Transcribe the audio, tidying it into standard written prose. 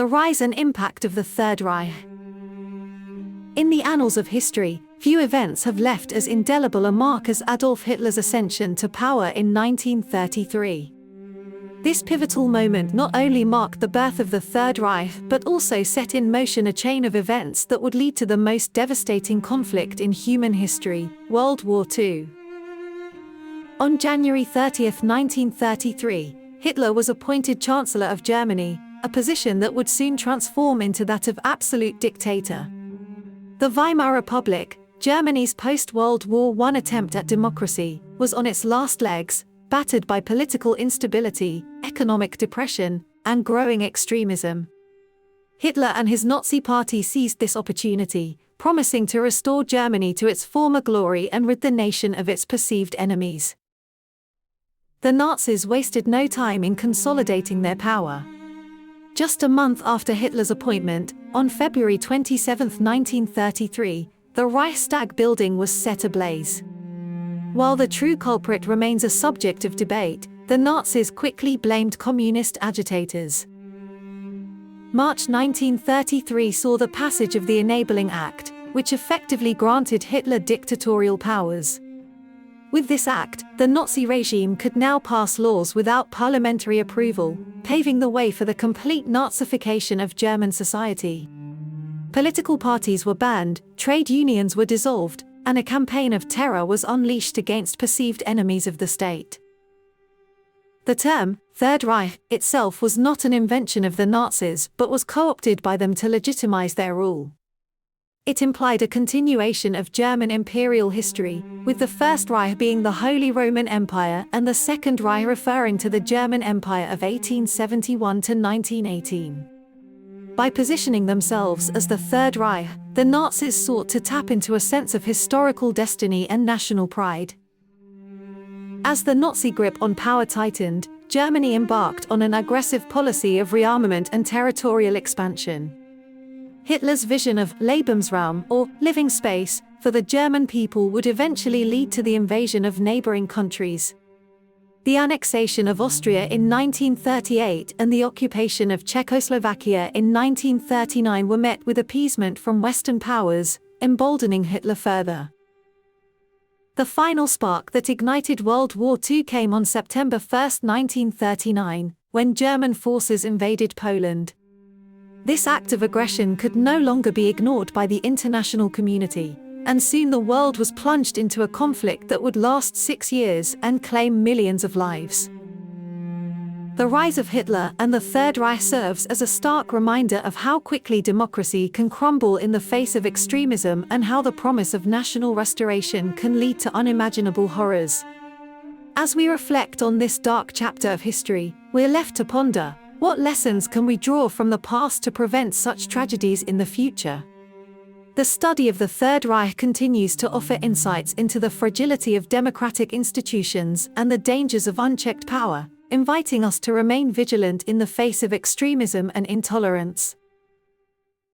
The rise and impact of the Third Reich. In the annals of history, few events have left as indelible a mark as Adolf Hitler's ascension to power in 1933. This pivotal moment not only marked the birth of the Third Reich but also set in motion a chain of events that would lead to the most devastating conflict in human history, World War II. On January 30, 1933, Hitler was appointed Chancellor of Germany, a position that would soon transform into that of absolute dictator. The Weimar Republic, Germany's post-World War I attempt at democracy, was on its last legs, battered by political instability, economic depression, and growing extremism. Hitler and his Nazi party seized this opportunity, promising to restore Germany to its former glory and rid the nation of its perceived enemies. The Nazis wasted no time in consolidating their power. Just a month after Hitler's appointment, on February 27, 1933, the Reichstag building was set ablaze. While the true culprit remains a subject of debate, the Nazis quickly blamed communist agitators. March 1933 saw the passage of the Enabling Act, which effectively granted Hitler dictatorial powers. With this act, the Nazi regime could now pass laws without parliamentary approval, paving the way for the complete Nazification of German society. Political parties were banned, trade unions were dissolved, and a campaign of terror was unleashed against perceived enemies of the state. The term, Third Reich, itself was not an invention of the Nazis but was co-opted by them to legitimize their rule. It implied a continuation of German imperial history, with the First Reich being the Holy Roman Empire and the Second Reich referring to the German Empire of 1871 to 1918. By positioning themselves as the Third Reich, the Nazis sought to tap into a sense of historical destiny and national pride. As the Nazi grip on power tightened, Germany embarked on an aggressive policy of rearmament and territorial expansion. Hitler's vision of Lebensraum, or living space, for the German people would eventually lead to the invasion of neighboring countries. The annexation of Austria in 1938 and the occupation of Czechoslovakia in 1939 were met with appeasement from Western powers, emboldening Hitler further. The final spark that ignited World War II came on September 1, 1939, when German forces invaded Poland. This act of aggression could no longer be ignored by the international community, and soon the world was plunged into a conflict that would last 6 years and claim millions of lives. The rise of Hitler and the Third Reich serves as a stark reminder of how quickly democracy can crumble in the face of extremism and how the promise of national restoration can lead to unimaginable horrors. As we reflect on this dark chapter of history, we're left to ponder, what lessons can we draw from the past to prevent such tragedies in the future? The study of the Third Reich continues to offer insights into the fragility of democratic institutions and the dangers of unchecked power, inviting us to remain vigilant in the face of extremism and intolerance.